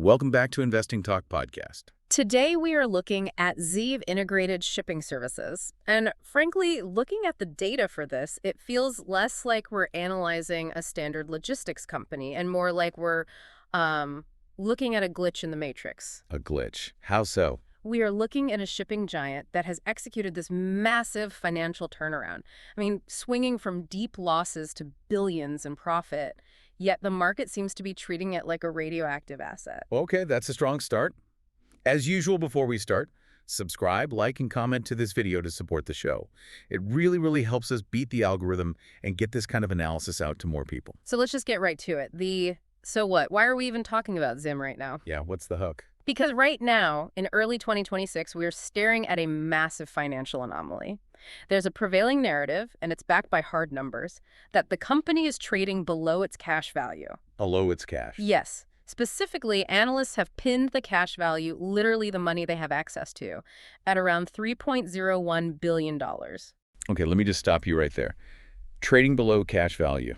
Welcome back to Investing Talk Podcast. Today we are looking at ZIM Integrated Shipping Services. And frankly, looking at the data for this, it feels less like we're analyzing a standard logistics company and more like we're looking at a glitch in the matrix. A glitch. How so? We are looking at a shipping giant that has executed this massive financial turnaround. I mean, swinging from deep losses to billions in profit, yet the market seems to be treating it like a radioactive asset. Okay, that's a strong start. As usual, before we start, subscribe, like, and comment to this video to support the show. It really helps us beat the algorithm and get this kind of analysis out to more people. So let's just get right to it. So what? Why are we even talking about ZIM right now? Yeah, what's the hook? Because right now, in early 2026, we are staring at a massive financial anomaly. There's a prevailing narrative, and it's backed by hard numbers, that the company is trading below its cash value. Below its cash? Yes. Specifically, analysts have pinned the cash value, literally the money they have access to, at around $3.01 billion. Okay, let me just stop you right there. Trading below cash value.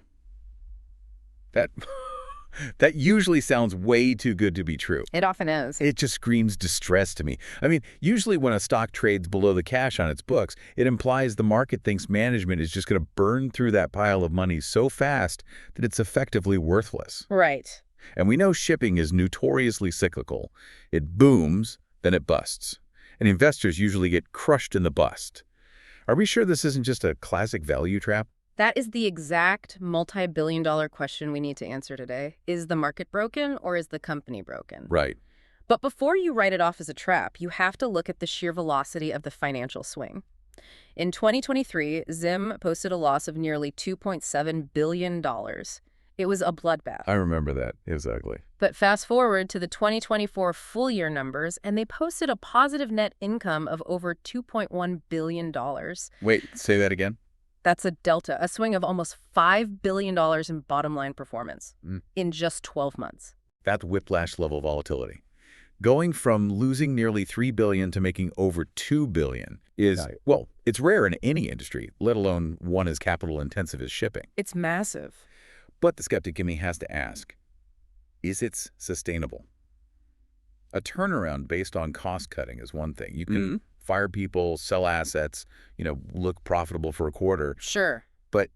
That usually sounds way too good to be true. It often is. It just screams distress to me. I mean, usually when a stock trades below the cash on its books, it implies the market thinks management is just going to burn through that pile of money so fast that it's effectively worthless. Right. And we know shipping is notoriously cyclical. It booms, then it busts. And investors usually get crushed in the bust. Are we sure this isn't just a classic value trap? That is the exact multi-billion-dollar question we need to answer today. Is the market broken or is the company broken? Right. But before you write it off as a trap, you have to look at the sheer velocity of the financial swing. In 2023, ZIM posted a loss of nearly $2.7 billion. It was a bloodbath. I remember that. It was ugly. But fast forward to the 2024 full-year numbers, and they posted a positive net income of over $2.1 billion. Wait, say that again? That's a delta, a swing of almost $5 billion in bottom-line performance in just 12 months. That's whiplash-level volatility. Going from losing nearly $3 billion to making over $2 billion is, well, it's rare in any industry, let alone one as capital-intensive as shipping. It's massive. But the skeptic in me has to ask, is it sustainable? A turnaround based on cost-cutting is one thing. You can fire people, sell assets, look profitable for a quarter. Sure. But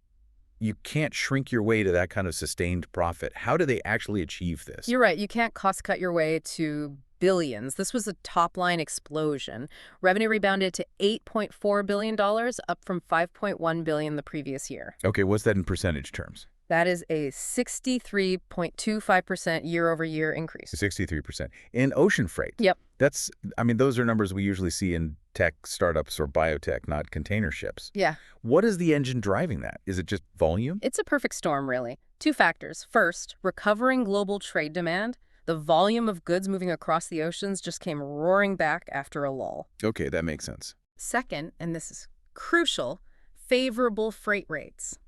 you can't shrink your way to that kind of sustained profit. How do they actually achieve this? You're right. You can't cost-cut your way to billions. This was a top-line explosion. Revenue rebounded to $8.4 billion, up from $5.1 billion the previous year. Okay, what's that in percentage terms? That is a 63.25% year-over-year increase. 63%. In ocean freight. Yep. Those are numbers we usually see in tech startups or biotech, not container ships. Yeah. What is the engine driving that? Is it just volume? It's a perfect storm, really. Two factors. First, recovering global trade demand. The volume of goods moving across the oceans just came roaring back after a lull. Okay, that makes sense. Second, and this is crucial, favorable freight rates.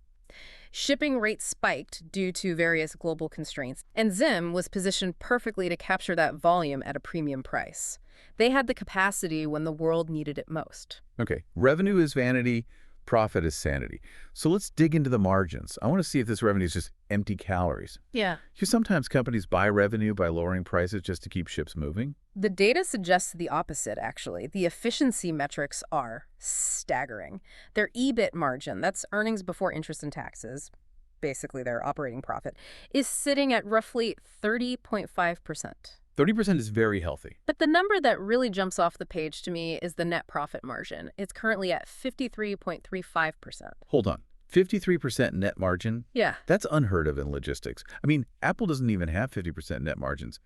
Shipping rates spiked due to various global constraints, and ZIM was positioned perfectly to capture that volume at a premium price. They had the capacity when the world needed it most. Okay, revenue is vanity, profit is sanity. So let's dig into the margins. I want to see if this revenue is just empty calories. Yeah. Sometimes companies buy revenue by lowering prices just to keep ships moving. The data suggests the opposite, actually. The efficiency metrics are staggering. Their EBIT margin, that's earnings before interest and taxes, basically their operating profit, is sitting at roughly 30.5%. 30% is very healthy. But the number that really jumps off the page to me is the net profit margin. It's currently at 53.35%. Hold on. 53% net margin? Yeah. That's unheard of in logistics. I mean, Apple doesn't even have 50% net margins.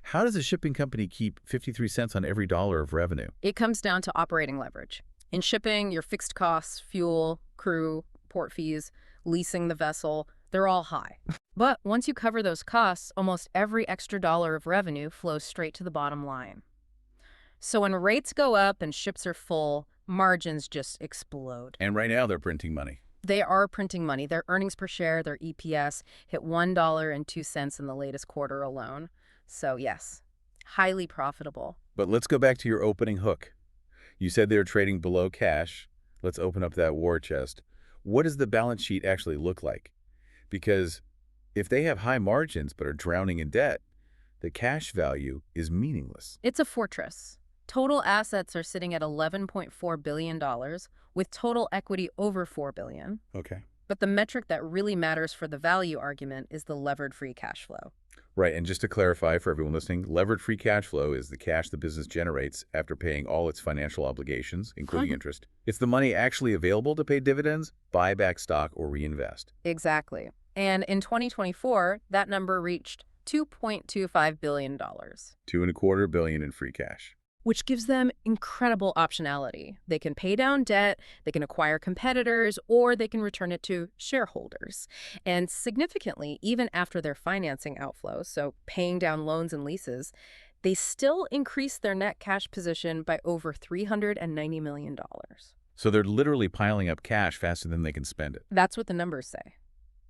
How does a shipping company keep 53 cents on every dollar of revenue? It comes down to operating leverage. In shipping, your fixed costs, fuel, crew, port fees, leasing the vessel, they're all high. But once you cover those costs, almost every extra dollar of revenue flows straight to the bottom line. So when rates go up and ships are full, margins just explode. And right now they're printing money. They are printing money. Their earnings per share, their EPS, hit $1.02 in the latest quarter alone. So yes, highly profitable. But let's go back to your opening hook. You said they were trading below cash. Let's open up that war chest. What does the balance sheet actually look like? Because if they have high margins but are drowning in debt, the cash value is meaningless. It's a fortress. Total assets are sitting at $11.4 billion, with total equity over $4 billion. Okay. But the metric that really matters for the value argument is the levered free cash flow. Right, and just to clarify for everyone listening, levered free cash flow is the cash the business generates after paying all its financial obligations, including interest. It's the money actually available to pay dividends, buy back stock, or reinvest. Exactly. And in 2024, that number reached $2.25 billion. $2.25 billion in free cash. Which gives them incredible optionality. They can pay down debt, they can acquire competitors, or they can return it to shareholders. And significantly, even after their financing outflows, so paying down loans and leases, they still increase their net cash position by over $390 million. So they're literally piling up cash faster than they can spend it. That's what the numbers say.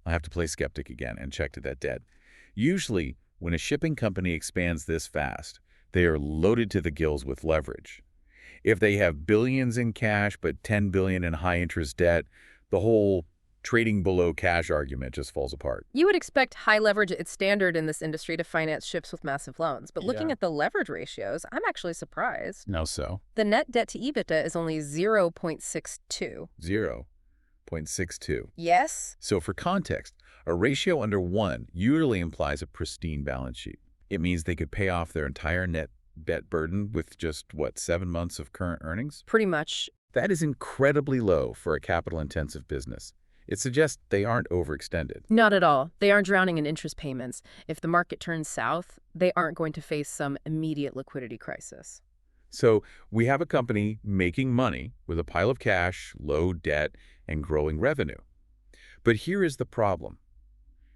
I have to play skeptic again and check to that debt. Usually, when a shipping company expands this fast, they are loaded to the gills with leverage. If they have billions in cash but $10 billion in high-interest debt, the whole trading below cash argument just falls apart. You would expect high leverage at standard in this industry to finance ships with massive loans, but looking at the leverage ratios, I'm actually surprised. No, so? The net debt to EBITDA is only 0.62. 0.62. Yes? So for context, a ratio under 1 usually implies a pristine balance sheet. It means they could pay off their entire net debt burden with just, 7 months of current earnings? Pretty much. That is incredibly low for a capital-intensive business. It suggests they aren't overextended. Not at all. They aren't drowning in interest payments. If the market turns south, they aren't going to face some immediate liquidity crisis. So we have a company making money with a pile of cash, low debt, and growing revenue. But here is the problem.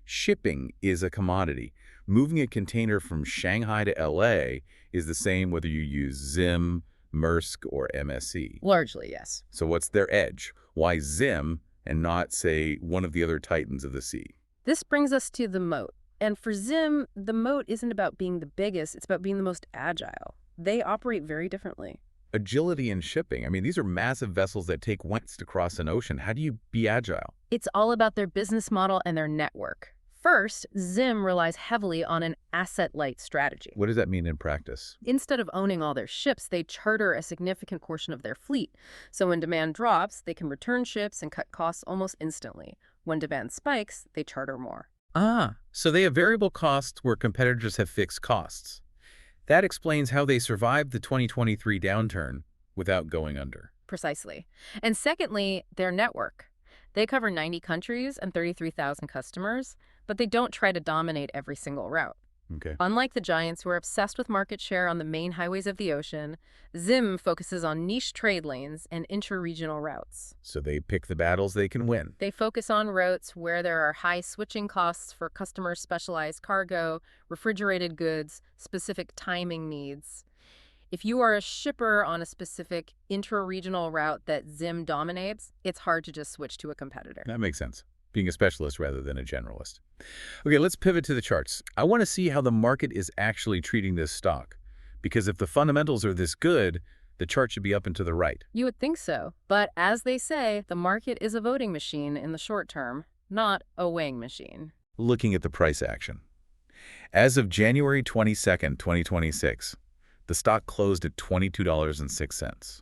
Shipping is a commodity. Moving a container from Shanghai to LA is the same whether you use ZIM, Maersk, or MSC. Largely, yes. So what's their edge? Why ZIM and not, say, one of the other titans of the sea? This brings us to the moat. And for ZIM, the moat isn't about being the biggest, it's about being the most agile. They operate very differently. Agility in shipping. I mean, these are massive vessels that take weeks to cross an ocean. How do you be agile? It's all about their business model and their network. First, ZIM relies heavily on an asset-light strategy. What does that mean in practice? Instead of owning all their ships, they charter a significant portion of their fleet. So when demand drops, they can return ships and cut costs almost instantly. When demand spikes, they charter more. So they have variable costs where competitors have fixed costs. That explains how they survived the 2023 downturn without going under. Precisely. And secondly, their network. They cover 90 countries and 33,000 customers, but they don't try to dominate every single route. Okay. Unlike the giants who are obsessed with market share on the main highways of the ocean, ZIM focuses on niche trade lanes and intra-regional routes. So they pick the battles they can win. They focus on routes where there are high switching costs for customer specialized cargo, refrigerated goods, specific timing needs. If you are a shipper on a specific intra-regional route that ZIM dominates, it's hard to just switch to a competitor. That makes sense. Being a specialist rather than a generalist. Okay, let's pivot to the charts. I want to see how the market is actually treating this stock. Because if the fundamentals are this good, the chart should be up and to the right. You would think so. But as they say, the market is a voting machine in the short term, not a weighing machine. Looking at the price action. As of January 22nd, 2026, the stock closed at $22.06.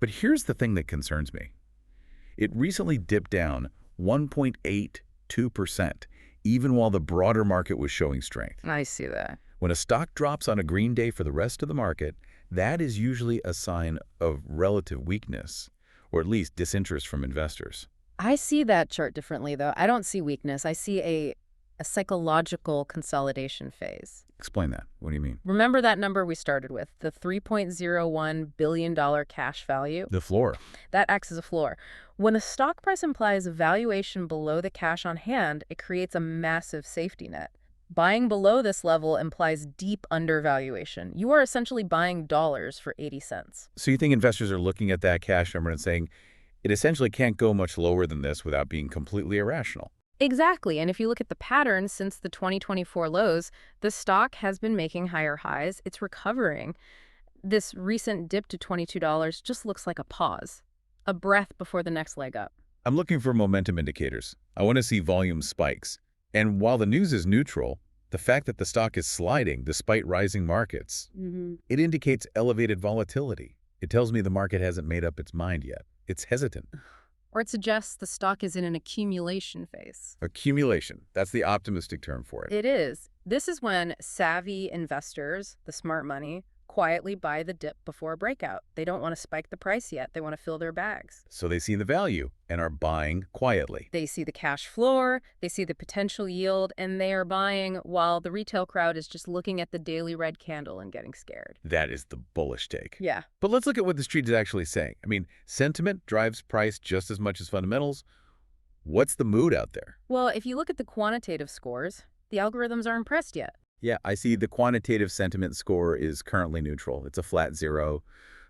But here's the thing that concerns me. It recently dipped down 1.82%, even while the broader market was showing strength. I see that. When a stock drops on a green day for the rest of the market, that is usually a sign of relative weakness, or at least disinterest from investors. I see that chart differently, though. I don't see weakness. I see a psychological consolidation phase. Explain that. What do you mean? Remember that number we started with, the $3.01 billion cash value? The floor. That acts as a floor. When a stock price implies a valuation below the cash on hand, it creates a massive safety net. Buying below this level implies deep undervaluation. You are essentially buying dollars for 80 cents. So you think investors are looking at that cash number and saying, it essentially can't go much lower than this without being completely irrational? Exactly, and if you look at the pattern since the 2024 lows, the stock has been making higher highs. It's recovering. This recent dip to $22 just looks like a pause, a breath before the next leg up. I'm looking for momentum indicators. I want to see volume spikes. And while the news is neutral, The fact that the stock is sliding despite rising markets, it indicates elevated volatility. It tells me the market hasn't made up its mind yet. It's hesitant. Or it suggests the stock is in an accumulation phase. Accumulation. That's the optimistic term for it. It is. This is when savvy investors, the smart money, quietly buy the dip before a breakout. They don't want to spike the price yet. They want to fill their bags. So they see the value and are buying quietly. They see the cash floor, they see the potential yield, and they are buying while the retail crowd is just looking at the daily red candle and getting scared. That is the bullish take. Yeah. But let's look at what the street is actually saying. I mean, sentiment drives price just as much as fundamentals. What's the mood out there? Well, if you look at the quantitative scores, the algorithms aren't impressed yet. Yeah, I see the quantitative sentiment score is currently neutral. It's a flat 0.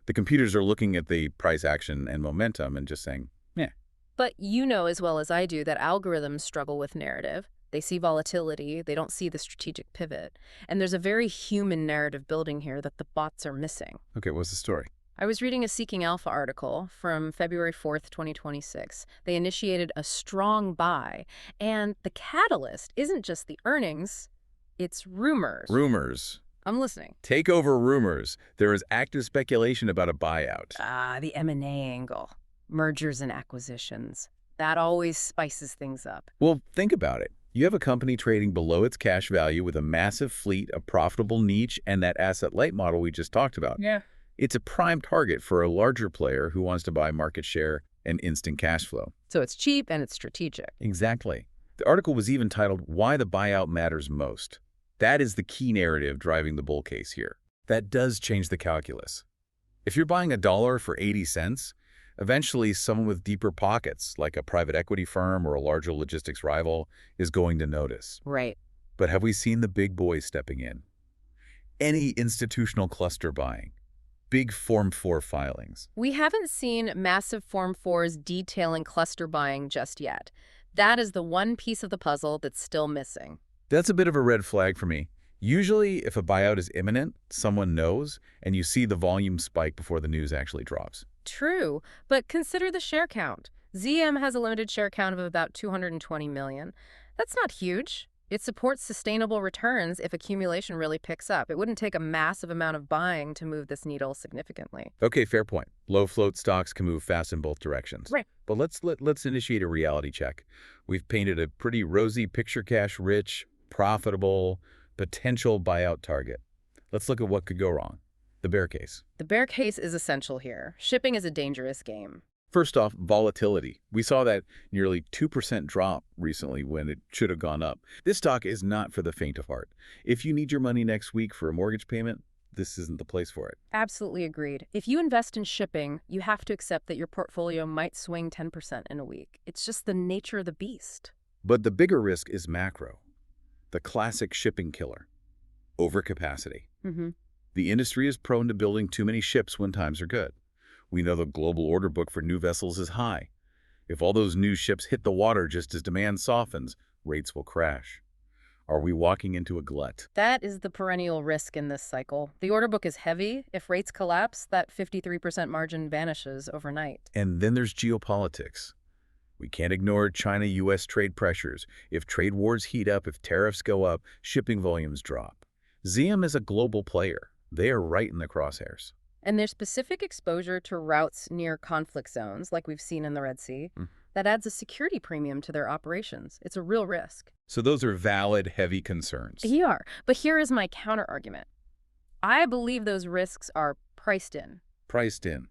The computers are looking at the price action and momentum and just saying, yeah. But you know as well as I do that algorithms struggle with narrative. They see volatility, they don't see the strategic pivot. And there's a very human narrative building here that the bots are missing. Okay, what's the story? I was reading a Seeking Alpha article from February 4th, 2026. They initiated a strong buy, and the catalyst isn't just the earnings, it's rumors. Rumors. I'm listening. Takeover rumors. There is active speculation about a buyout. The M&A angle. Mergers and acquisitions. That always spices things up. Well, think about it. You have a company trading below its cash value with a massive fleet, a profitable niche, and that asset-light model we just talked about. Yeah. It's a prime target for a larger player who wants to buy market share and instant cash flow. So it's cheap and it's strategic. Exactly. The article was even titled, Why the Buyout Matters Most. That is the key narrative driving the bull case here. That does change the calculus. If you're buying $1 for 80 cents, eventually someone with deeper pockets, like a private equity firm or a larger logistics rival, is going to notice. Right. But have we seen the big boys stepping in? Any institutional cluster buying? Big Form 4 filings? We haven't seen massive Form 4s detailing cluster buying just yet. That is the one piece of the puzzle that's still missing. That's a bit of a red flag for me. Usually, if a buyout is imminent, someone knows, and you see the volume spike before the news actually drops. True, but consider the share count. ZIM has a limited share count of about 220 million. That's not huge. It supports sustainable returns if accumulation really picks up. It wouldn't take a massive amount of buying to move this needle significantly. Okay, fair point. Low float stocks can move fast in both directions. Right. But let's initiate a reality check. We've painted a pretty rosy picture, cash rich, profitable, potential buyout target. Let's look at what could go wrong. The bear case. The bear case is essential here. Shipping is a dangerous game. First off, volatility. We saw that nearly 2% drop recently when it should have gone up. This stock is not for the faint of heart. If you need your money next week for a mortgage payment, this isn't the place for it. Absolutely agreed. If you invest in shipping, you have to accept that your portfolio might swing 10% in a week. It's just the nature of the beast. But the bigger risk is macro. The classic shipping killer. Overcapacity. The industry is prone to building too many ships when times are good. We know the global order book for new vessels is high. If all those new ships hit the water just as demand softens, rates will crash. Are we walking into a glut? That is the perennial risk in this cycle. The order book is heavy. If rates collapse, that 53% margin vanishes overnight. And then there's geopolitics. We can't ignore China-U.S. trade pressures. If trade wars heat up, if tariffs go up, shipping volumes drop. ZIM is a global player. They are right in the crosshairs. And their specific exposure to routes near conflict zones, like we've seen in the Red Sea, that adds a security premium to their operations. It's a real risk. So those are valid, heavy concerns. They are. But here is my counter-argument. I believe those risks are priced in. Priced in.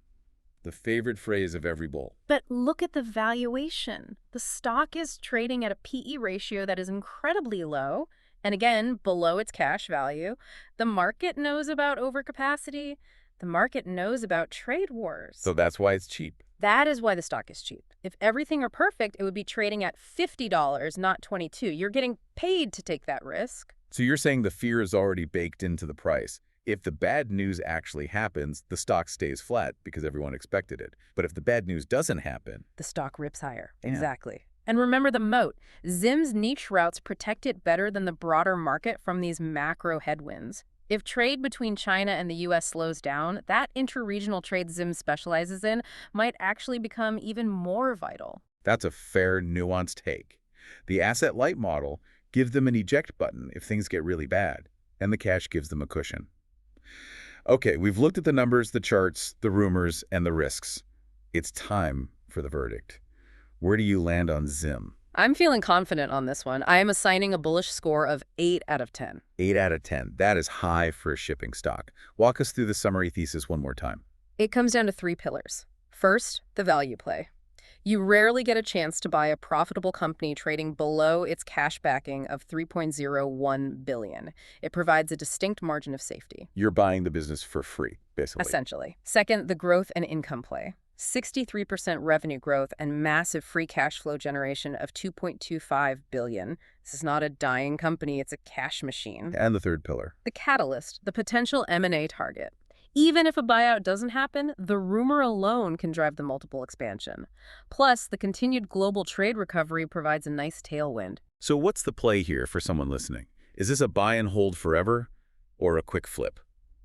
The favorite phrase of every bull. But look at the valuation. The stock is trading at a PE ratio that is incredibly low, and again, below its cash value. The market knows about overcapacity. The market knows about trade wars. So that's why it's cheap. That is why the stock is cheap. If everything were perfect, it would be trading at $50, not $22. You're getting paid to take that risk. So you're saying the fear is already baked into the price. If the bad news actually happens, the stock stays flat because everyone expected it. But if the bad news doesn't happen, the stock rips higher. Yeah. Exactly. And remember the moat. ZIM's niche routes protect it better than the broader market from these macro headwinds. If trade between China and the U.S. slows down, that intra-regional trade ZIM specializes in might actually become even more vital. that's a fair, nuanced take. The asset-light model give them an eject button if things get really bad, and the cash gives them a cushion. Okay, we've looked at the numbers, the charts, the rumors, and the risks. It's time for the verdict. Where do you land on ZIM? I'm feeling confident on this one. I am assigning a bullish score of 8 out of 10. 8 out of 10. That is high for a shipping stock. Walk us through the summary thesis one more time. It comes down to 3 pillars. First, the value play. You rarely get a chance to buy a profitable company trading below its cash backing of $3.01 billion. It provides a distinct margin of safety. You're buying the business for free, basically. Essentially. Second, the growth and income play. 63% revenue growth and massive free cash flow generation of $2.25 billion. This is not a dying company, it's a cash machine. And the third pillar. The catalyst, the potential M&A target. Even if a buyout doesn't happen, the rumor alone can drive the multiple expansion. Plus, the continued global trade recovery provides a nice tailwind. So what's the play here for someone listening? Is this a buy and hold forever or a quick flip?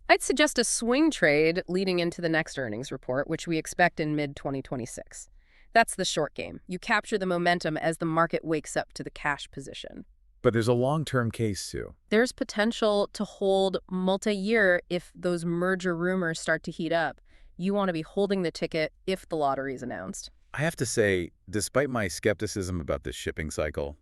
I'd suggest a swing trade leading into the next earnings report, which we expect in mid-2026. That's the short game. You capture the momentum as the market wakes up to the cash position. But there's a long-term case, Sue. There's potential to hold multi-year if those merger rumors start to heat up. You want to be holding the ticket if the lottery is announced. I have to say, despite my skepticism about the shipping cycle,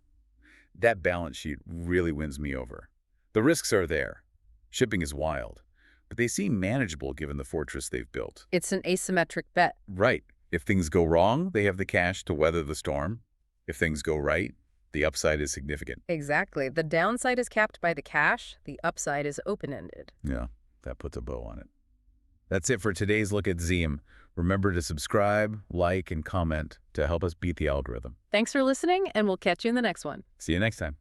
that balance sheet really wins me over. The risks are there. Shipping is wild, but they seem manageable given the fortress they've built. It's an asymmetric bet. Right. If things go wrong, they have the cash to weather the storm. If things go right, the upside is significant. Exactly. The downside is capped by the cash. The upside is open-ended. Yeah, that puts a bow on it. That's it for today's look at ZIM. Remember to subscribe, like, and comment to help us beat the algorithm. Thanks for listening, and we'll catch you in the next one. See you next time.